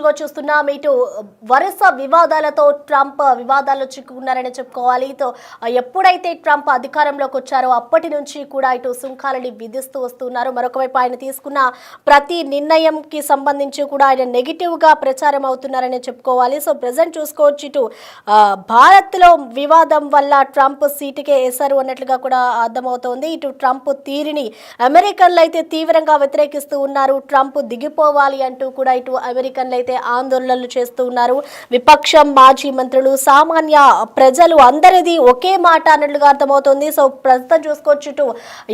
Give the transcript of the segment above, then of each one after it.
గా చూస్తున్నాం. ఇటు వరుస వివాదాలతో ట్రంప్ వివాదాల్లో చిక్కుకున్నారని చెప్పుకోవాలి. ఎప్పుడైతే ట్రంప్ అధికారంలోకి వచ్చారో అప్పటి నుంచి కూడా ఇటు సుంకాలని విధిస్తూ వస్తున్నారు. మరొకవైపు ఆయన తీసుకున్న ప్రతి నిర్ణయంకి సంబంధించి కూడా ఆయన నెగిటివ్ గా ప్రచారం అవుతున్నారని చెప్పుకోవాలి. సో ప్రెసెంట్ చూసుకోవచ్చు, ఇటు భారత్లో వివాదం వల్ల ట్రంప్ సీటుకే వేశారు అన్నట్లుగా కూడా అర్థమవుతోంది. ఇటు ట్రంప్ తీరుని అమెరికన్లు అయితే తీవ్రంగా వ్యతిరేకిస్తూ ఉన్నారు. ట్రంప్ దిగిపోవాలి అంటూ కూడా ఇటు అమెరికన్లు అయితే ఆందోళనలు చేస్తూ ఉన్నారు. విపక్షం, మాజీ మంత్రులు, సామాన్య ప్రజలు అందరిది ఒకే మాట అన్నట్లుగా అర్థమవుతుంది. సో ప్రస్తుతం చూసుకోవచ్చు, ఇటు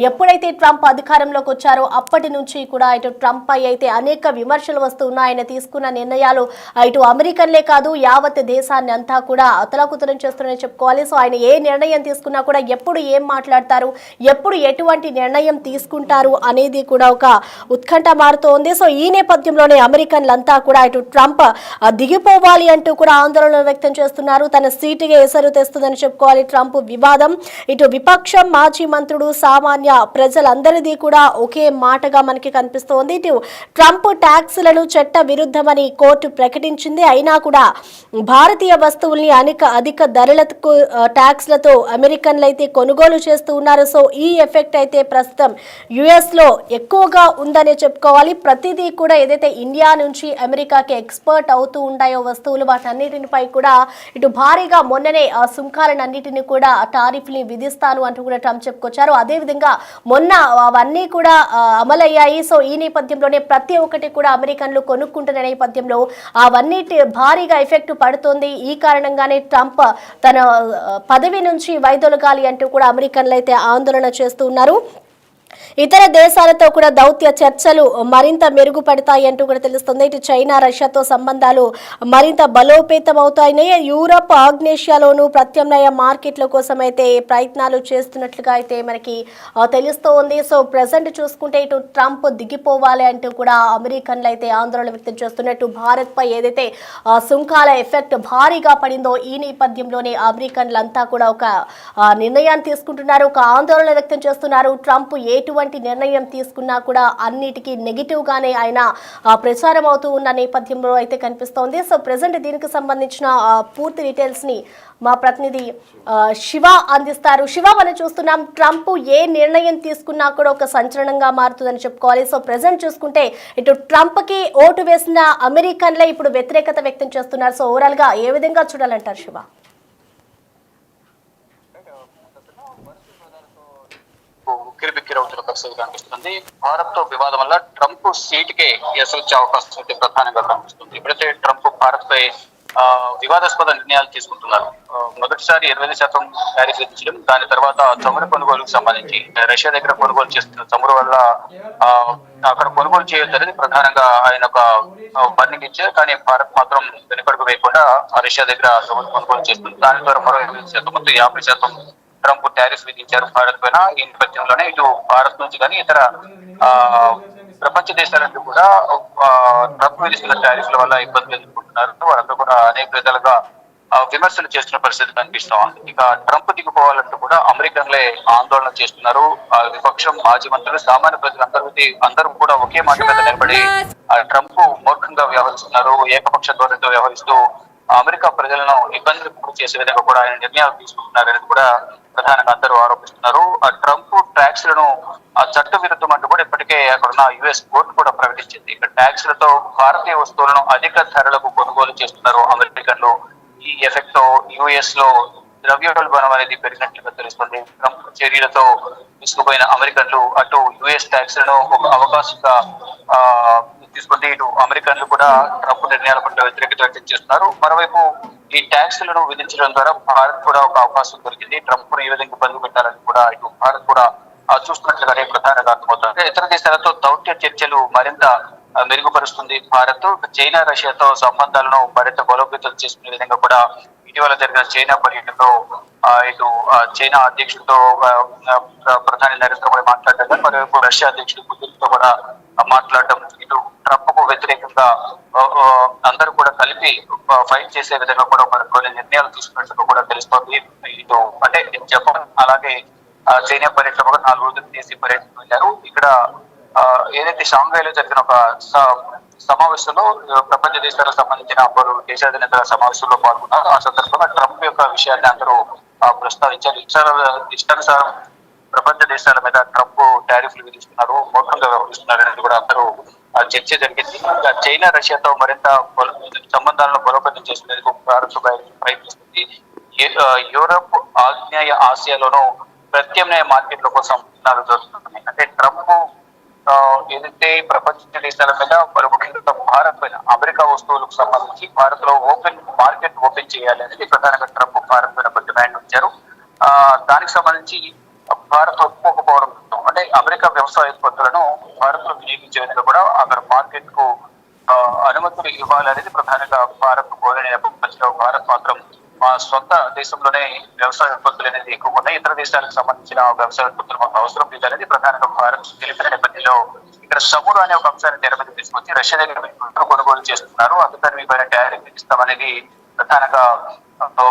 ఎప్పుడైతే ట్రంప్ అధికారంలోకి వచ్చారో అప్పటి నుంచి కూడా ఇటు ట్రంప్ పై అయితే అనేక విమర్శలు వస్తూ ఉన్నాయి. ఆయన తీసుకున్న నిర్ణయాలు ఇటు అమెరికన్లే కాదు యావత్ దేశాన్ని అంతా కూడా అతలాకుతలం చేస్తున్నారని చెప్పుకోవాలి. సో ఆయన ఏ నిర్ణయం తీసుకున్నా కూడా ఎప్పుడు ఏం మాట్లాడతారు, ఎప్పుడు ఎటువంటి నిర్ణయం తీసుకుంటారు అనేది కూడా ఒక ఉత్కంఠ మారుతోంది. సో ఈ నేపథ్యంలోనే అమెరికన్లంతా కూడా ఇటు ట్రంప్ దిగిపోవాలి అంటూ కూడా ఆందోళన వ్యక్తం చేస్తున్నారు. తన సీటుగా ఎసరు తెస్తుందని చెప్పుకోవాలి ట్రంప్ వివాదం. ఇటు విపక్షం, మాజీ మంత్రుడు, సామాన్య ప్రజలందరిది కూడా ఒకే మాటగా మనకి కనిపిస్తోంది. ఇటు ట్రంప్ ట్యాక్స్లను చట్ట విరుద్ధమని కోర్టు ప్రకటించింది. అయినా కూడా భారతీయ వస్తువుల్ని అధిక ధరలకు ట్యాక్స్లతో అమెరికన్లు అయితే కొనుగోలు చేస్తూ ఉన్నారు. సో ఈ ఎఫెక్ట్ అయితే ప్రస్తుతం యుఎస్ లో ఎక్కువగా ఉందనే చెప్పుకోవాలి. ప్రతిదీ కూడా ఏదైతే ఇండియా నుంచి అమెరికాకి ఎక్స్పోర్ట్ అవుతూ ఉంటాయో వస్తువులు, వాటన్నిటిపై కూడా ఇటు భారీగా మొన్ననే ఆ సుంకాలన్నిటిని కూడా టారిఫ్ని విధిస్తాను అంటూ కూడా ట్రంప్ చెప్పుకొచ్చారు. అదేవిధంగా మొన్న అవన్నీ కూడా అమలయ్యాయి. సో ఈ నేపథ్యంలోనే ప్రతి ఒక్కటి కూడా అమెరికన్లు కొనుక్కుంటున్న నేపథ్యంలో అవన్నిటి భారీగా ఎఫెక్ట్ పడుతుంది. ఈ కారణంగానే ట్రంప్ తన పదవి నుంచి వైదొలగాలి అంటూ కూడా అమెరికన్లు అయితే ఆందోళన చేస్తూ ఉన్నారు. ఇతర దేశాలతో కూడా దౌత్య చర్చలు మరింత మెరుగుపడతాయి అంటూ కూడా తెలుస్తుంది. ఇటు చైనా, రష్యాతో సంబంధాలు మరింత బలోపేతం అవుతాయని, యూరప్, ఆగ్నేషియాలోనూ ప్రత్యామ్నాయ మార్కెట్ల కోసం అయితే ప్రయత్నాలు చేస్తున్నట్లుగా అయితే మనకి తెలుస్తోంది. సో ప్రెసెంట్ చూసుకుంటే ఇటు ట్రంప్ దిగిపోవాలి అంటూ కూడా అమెరికన్లు అయితే ఆందోళన వ్యక్తం చేస్తున్నట్టు భారత్ పై ఏదైతే సుంకాల ఎఫెక్ట్ భారీగా పడిందో ఈ నేపథ్యంలోనే అమెరికన్లంతా కూడా ఒక నిర్ణయాన్ని తీసుకుంటున్నారు, ఒక ఆందోళన వ్యక్తం చేస్తున్నారు. ట్రంప్ ఎటువంటి నిర్ణయం తీసుకున్నా కూడా అన్నిటికీ నెగిటివ్ గానే ఆయన ప్రచారం అవుతూ ఉన్న నేపథ్యంలో అయితే కనిపిస్తోంది. సో ప్రెసెంట్ దీనికి సంబంధించిన పూర్తి డీటెయిల్స్ ని మా ప్రతినిధి శివ అందిస్తారు. శివ, మనం చూస్తున్నాం ట్రంప్ ఏ నిర్ణయం తీసుకున్నా కూడా ఒక సంచలనంగా మారుతుందని చెప్పుకోవాలి. సో ప్రెసెంట్ చూసుకుంటే ఇటు ట్రంప్ కి ఓటు వేసిన అమెరికన్లే ఇప్పుడు వ్యతిరేకత వ్యక్తం చేస్తున్నారు. సో ఓవరాల్ గా ఏ విధంగా చూడాలంటారు శివ? ఉక్కిరిబిక్కిరవుతున్న పరిస్థితి కనిపిస్తుంది. భారత్ తో వివాదం వల్ల ట్రంప్ సీటుకే ఎసరొచ్చే అవకాశం అయితే ప్రధానంగా కనిపిస్తుంది. ఇప్పుడైతే ట్రంప్ భారత్ పై వివాదాస్పద నిర్ణయాలు తీసుకుంటున్నారు. మొదటిసారి 25% టారిఫ్ విధించడం, దాని తర్వాత చమురు కొనుగోలుకు సంబంధించి రష్యా దగ్గర కొనుగోలు చేస్తున్న చమురు వల్ల అక్కడ కొనుగోలు చేయొద్దని ప్రధానంగా ఆయన ఒక వార్నింగ్ ఇచ్చారు. కానీ భారత్ మాత్రం వెనుకడుగు వేయకుండా రష్యా దగ్గర చమురు కొనుగోలు చేస్తుంది. దాని ద్వారా మరో 25%, మొత్తం 50% ట్రంప్ టారిఫ్ విధించారు భారత్ పైన. ఈ నేపథ్యంలోనే ఇటు భారత్ నుంచి కానీ ఇతర ప్రపంచ దేశాలకు కూడా ట్రంప్ విధిస్తున్న టారిఫ్ల వల్ల ఇబ్బందులు ఎదుర్కొంటున్నారు. వాళ్ళందరూ కూడా అనేక విధాలుగా విమర్శలు చేస్తున్న పరిస్థితి కనిపిస్తా ఉంది. ఇక ట్రంప్ దిగిపోవాలంటూ కూడా అమెరికన్లే ఆందోళన చేస్తున్నారు. విపక్షం, మాజీ మంత్రులు, సామాన్య ప్రజలు అందరూ కూడా ఒకే మాట మీద నిలబడి ట్రంప్ మూర్ఖంగా వ్యవహరిస్తున్నారు, ఏకపక్ష ధోరణితో వ్యవహరిస్తూ అమెరికా ప్రజలను ఇబ్బందులు గురి చేసే విధంగా కూడా ఆయన నిర్ణయాలు తీసుకుంటున్నారని కూడా ప్రధానంగా అందరూ ఆరోపిస్తున్నారు. ఆ ట్రంప్ ట్యాక్స్ లను చట్ట విరుద్ధం అంటూ కూడా ఇప్పటికే అక్కడున్న యుఎస్ కోర్టు కూడా ప్రకటించింది. ఇక్కడ ట్యాక్స్లతో భారతీయ వస్తువులను అధిక ధరలకు కొనుగోలు చేస్తున్నారు అమెరికన్లు. ఈ ఎఫెక్ట్ తో యుఎస్ లో ద్రవ్యోల్బణం అనేది పెరిగినట్లుగా తెలుస్తుంది. ట్రంప్ చర్యలతో తీసుకుపోయిన అమెరికన్లు అటు యుఎస్ ట్యాక్స్ లను ఒక అవకాశంగా తీసుకుంటే ఇటు అమెరికన్లు కూడా ట్రంప్ నిర్ణయాల పట్ల వ్యతిరేకత వ్యక్తం చేస్తున్నారు. మరోవైపు ఈ ట్యాక్స్లను విధించడం ద్వారా భారత్ కూడా ఒక అవకాశం దొరికింది. ట్రంప్ ను ఏ విధంగా ఇబ్బంది పెట్టాలని కూడా ఇటు భారత్ కూడా చూస్తున్నట్లుగానే ప్రధానంగా అర్థమవుతుంది. ఇతర దేశాలతో దౌత్య చర్చలు మరింత మెరుగుపరుస్తుంది భారత్. చైనా, రష్యాతో సంబంధాలను మరింత బలోపేతం చేసుకునే విధంగా కూడా ఇటీవల జరిగిన చైనా పర్యటనలో ఇటు చైనా అధ్యక్షుడితో ప్రధాని నరేంద్ర మోడీ మాట్లాడటం, మరోవైపు రష్యా అధ్యక్షుడు పుతిన్తో కూడా మాట్లాడటం, ఇటు ట్రంప్ కు వ్యతిరేకంగా అందరూ కూడా కలిపి ఫైట్ చేసే విధంగా కూడా కొన్ని నిర్ణయాలు తీసుకున్నట్టుగా కూడా తెలుస్తోంది. ఇటు అంటే జపాన్ అలాగే చైనా పర్యటన కూడా 4 రోజులు దేశీ పర్యటన వెళ్ళారు. ఇక్కడ ఏదైతే షాంఘైలో జరిగిన ఒక సమావేశంలో ప్రపంచ దేశాలకు సంబంధించిన పలు దేశాధినేతల సమావేశంలో పాల్గొన్నారు. ఆ సందర్భంగా ట్రంప్ యొక్క విషయాన్ని అందరూ ప్రస్తావించారు. ఇష్టానుసారం ప్రపంచ దేశాల మీద ట్రంప్ టారిఫ్లు విధిస్తున్నారు, మోకంగా వ్యవహరిస్తున్నారు అనేది కూడా అందరూ చర్చ జరిగింది. ఇంకా చైనా రష్యాతో మరింత సంబంధాలను బలోపేతం చేసుకునేందుకు భారత్ ప్రయత్నిస్తుంది. యూరప్ ఆగ్నేయ ఆసియాలోనూ ప్రత్యామ్నాయ మార్కెట్ల కోసం జరుగుతున్నాయి. అంటే ట్రంప్ ఏదైతే ప్రపంచ దేశాల మీద మరి ముఖ్యంగా భారత్ పైన అమెరికా వస్తువులకు సంబంధించి భారత్ లో మార్కెట్ ఓపెన్ చేయాలి అనేది ప్రధానంగా ట్రంప్ భారత్ పైన డిమాండ్ ఉంచారు. దానికి సంబంధించి భారత్ ఒప్పుకోకపోవడం, అంటే అమెరికా వ్యవసాయ ఉత్పత్తులను భారత్ లో వినియోగించే విధంగా కూడా అక్కడ మార్కెట్ కు అనుమతులు ఇవ్వాలి అనేది ప్రధానంగా భారత్ కోరిన నేపథ్యంలో భారత్ మాత్రం మా సొంత దేశంలోనే వ్యవసాయ ఉత్పత్తులు అనేది ఎక్కువ ఉన్నాయి, ఇతర దేశాలకు సంబంధించిన వ్యవసాయ ఉత్పత్తులు మాకు అవసరం లేదు అనేది ప్రధానంగా భారత్ తెలిపిన నేపథ్యంలో ఇక్కడ సమురు అనే ఒక అంశాన్ని తెర మీద తీసుకొచ్చి రష్యా దగ్గర కొనుగోలు చేస్తున్నారు, అందుకని మీ పైన టారిఫ్ విధిస్తామనేది ప్రధానంగా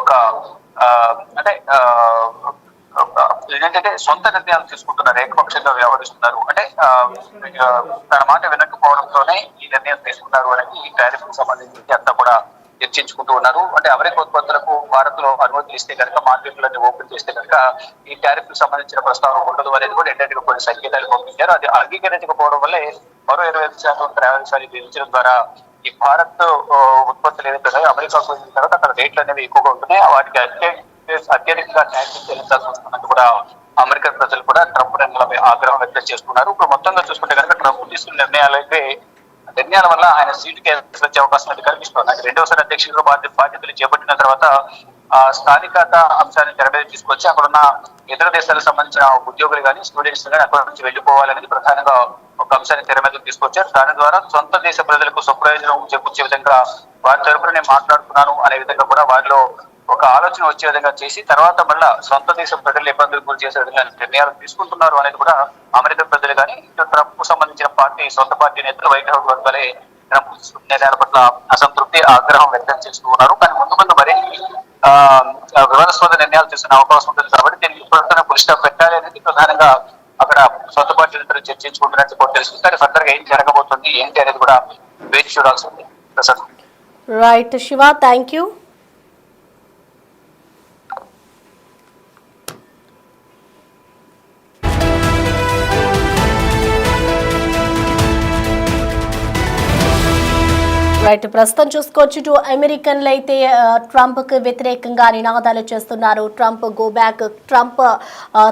ఒక అంటే ఏంటంటే సొంత నిర్ణయాలు తీసుకుంటున్నారు, ఏకపక్షంగా వ్యవహరిస్తున్నారు. అంటే తన మాట వినకపోవడంతోనే ఈ నిర్ణయం తీసుకున్నారు అనేది ఈ టారిఫ్ కు సంబంధించి అంతా కూడా చర్చించుకుంటూ ఉన్నారు. అంటే అమెరికా ఉత్పత్తులకు భారత్ లో అనుమతులు ఇస్తే కనుక, మార్కెట్లన్నీ ఓపెన్ చేస్తే కనుక ఈ టారిఫ్ కు సంబంధించిన ప్రస్తావన ఉండదు అనేది కూడా ఇండైరెక్ట్ కొన్ని సంకేతాలు పంపించారు. అది అంగీకరించకపోవడం వల్లే మరో 25% ట్రావెల్స్ అని విధించడం ద్వారా ఈ భారత్ ఉత్పత్తులు ఏదైతే ఉన్నాయో అమెరికాకు వెళ్ళిన తర్వాత అక్కడ రేట్లు అనేవి ఎక్కువగా ఉంటున్నాయి, వాటికి అత్యధికంగా ట్యాక్స్ చెల్లించాల్సి వస్తుందని కూడా అమెరికన్ ప్రజలు కూడా ట్రంప్ నిర్ణయాలపై ఆగ్రహం వ్యక్తం చేస్తున్నారు. ఇప్పుడు మొత్తంగా చూసుకుంటే కనుక ట్రంప్ తీసుకున్న నిర్ణయాల వల్ల ఆయన సీటుకి వచ్చే అవకాశం అయితే కనిపిస్తుంది. ఆయన రెండవసారి అధ్యక్షుడిగా బాధ్యతలు చేపట్టిన తర్వాత స్థానికత అంశాన్ని తెర మీద తీసుకొచ్చి అక్కడున్న ఇతర దేశాలకు సంబంధించిన ఉద్యోగులు కానీ స్టూడెంట్స్ కానీ అక్కడ నుంచి వెళ్లిపోవాలనేది ప్రధానంగా ఒక అంశాన్ని తెర మీద తీసుకొచ్చారు. దాని ద్వారా సొంత దేశ ప్రజలకు స్వప్రయోజనం చేకూర్చే విధంగా వారి తరపున నేను మాట్లాడుతున్నాను అనే విధంగా కూడా వారిలో ఒక ఆలోచన వచ్చే విధంగా చేసి తర్వాత మళ్ళా సొంత దేశం ప్రజలు ఇబ్బందులు గురి చేసే విధంగా నిర్ణయాలు తీసుకుంటున్నారు అనేది కూడా అమెరికా ప్రజలు కానీ ట్రంప్ కు సంబంధించిన పార్టీ సొంత పార్టీ నేతలు వైట్ హౌస్ వర్గాలే ట్రంప్ నిర్ణయాల పట్ల అసంతృప్తి ఆగ్రహం వ్యక్తం చేస్తూ ఉన్నారు. కానీ ముందు మరి వివాదాస్పద నిర్ణయాలు తీసుకునే అవకాశం ఉంటుంది కాబట్టి దీనికి ఇప్పటికైనా పులి స్టాప్ పెట్టాలి అనేది ప్రధానంగా అక్కడ సొంత పార్టీ నేతలు చర్చించుకుంటున్నట్టు కూడా తెలుస్తుంది. కానీ ఫర్దర్ గా ఏం జరగబోతుంది ఏంటి అనేది కూడా వేచి చూడాల్సి ఉంది. Prasad. Right Shiva, thank you. Right, ప్రస్తుతం చూసుకోవచ్చు ఇటు అమెరికన్లు అయితే ట్రంప్ కు వ్యతిరేకంగా నినాదాలు చేస్తున్నారు. ట్రంప్ గో బ్యాక్, ట్రంప్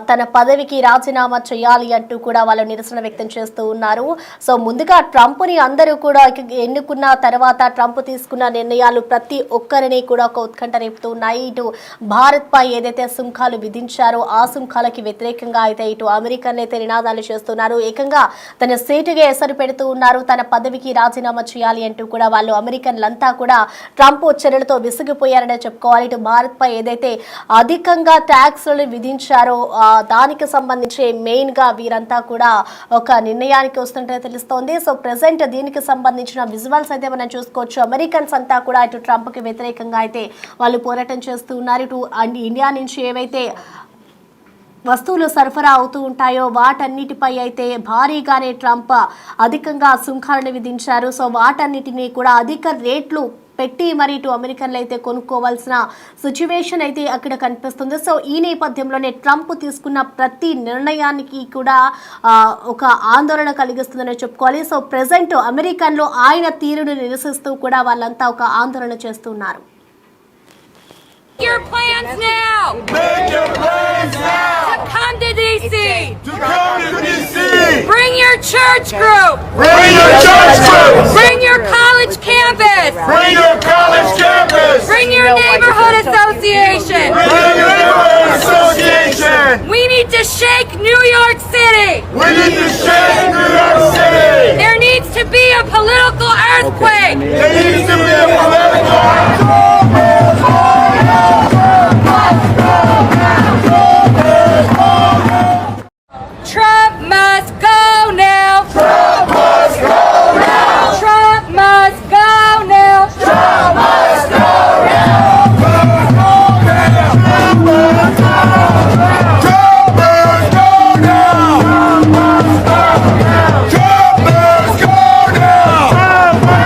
తన పదవికి రాజీనామా చేయాలి అంటూ కూడా వాళ్ళు నిరసన వ్యక్తం చేస్తూ ఉన్నారు. సో ముందుగా ట్రంప్ ని అందరూ కూడా ఎన్నుకున్న తర్వాత ట్రంప్ తీసుకున్న నిర్ణయాలు ప్రతి ఒక్కరిని కూడా ఒక ఉత్కంఠ రేపుతూ ఉన్నాయి. ఇటు భారత్ పై ఏదైతే సుంకాలు విధించారో ఆ సుంకాలకి వ్యతిరేకంగా అయితే ఇటు అమెరికన్లు అయితే నినాదాలు చేస్తున్నారు. ఏకంగా తన సీటుగా ఎసరు పెడుతూ ఉన్నారు. తన పదవికి రాజీనామా చేయాలి అంటూ కూడా వాళ్ళు అమెరికన్లంతా కూడా ట్రంప్ చర్యలతో విసిగిపోయారనే చెప్పుకోవాలి. ఇటు భారత్ పై ఏదైతే అధికంగా ట్యాక్స్లు విధించారో దానికి సంబంధించి మెయిన్ గా వీరంతా కూడా ఒక నిర్ణయానికి వస్తుంటే తెలుస్తోంది. సో ప్రెసెంట్ దీనికి సంబంధించిన విజువల్స్ అయితే మనం చూసుకోవచ్చు. అమెరికన్స్ అంతా కూడా ఇటు ట్రంప్ కి వ్యతిరేకంగా అయితే వాళ్ళు పోరాటం చేస్తూ ఉన్నారు. ఇటు ఇండియా నుంచి ఏవైతే వస్తువులు సరఫరా అవుతూ ఉంటాయో వాటన్నిటిపై అయితే భారీగానే ట్రంప్ అధికంగా సుంకాలను విధించారు. సో వాటన్నిటినీ కూడా అధిక రేట్లు పెట్టి మరి ఇటు అమెరికన్లు అయితే కొనుక్కోవాల్సిన సిచ్యువేషన్ అయితే అక్కడ కనిపిస్తుంది. సో ఈ నేపథ్యంలోనే ట్రంప్ తీసుకున్న ప్రతి నిర్ణయానికి కూడా ఒక ఆందోళన కలిగిస్తుందని చెప్పుకోవాలి. సో ప్రెసెంట్ అమెరికన్లు ఆయన తీరును నిరసిస్తూ కూడా వాళ్ళంతా ఒక ఆందోళన చేస్తున్నారు. Your plans now! Make your plans now! To come to DC! To come to DC! Bring your church group! Bring your church groups! Bring your college campus! Bring your college campus! Bring your neighborhood association! Bring your neighborhood association! We need to shake New York City! We need to shake New York City! There needs to be a political earthquake! There needs to be a political earthquake! Trump must go now! Trump must go now! Trump must go now! Trump must go now! Trump must go now! Trump must go now! Trump must go now! Trump must go now!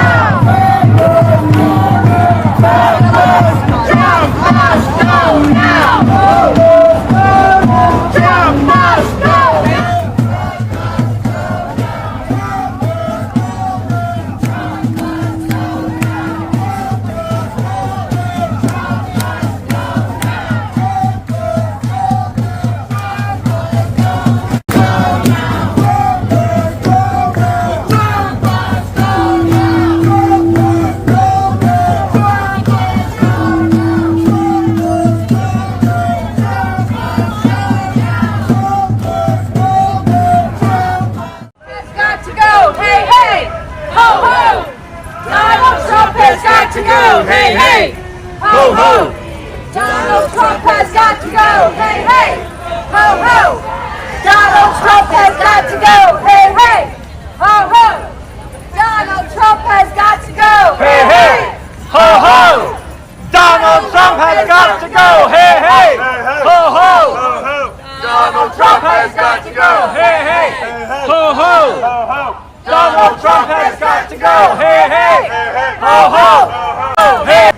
ho! Donald Trump has got to go. Hey, hey. Ho, ho. Donald Trump has got to go. Hey, hey. Ho, ho. Donald Trump has got to go. Hey, hey! Ho, ho! Donald Trump has got to go! Hey, hey! Ho, ho! Donald Trump has got to go! Hey, hey! Ho, ho! Donald Trump has got to go! Hey, hey! Ho, ho! Hey!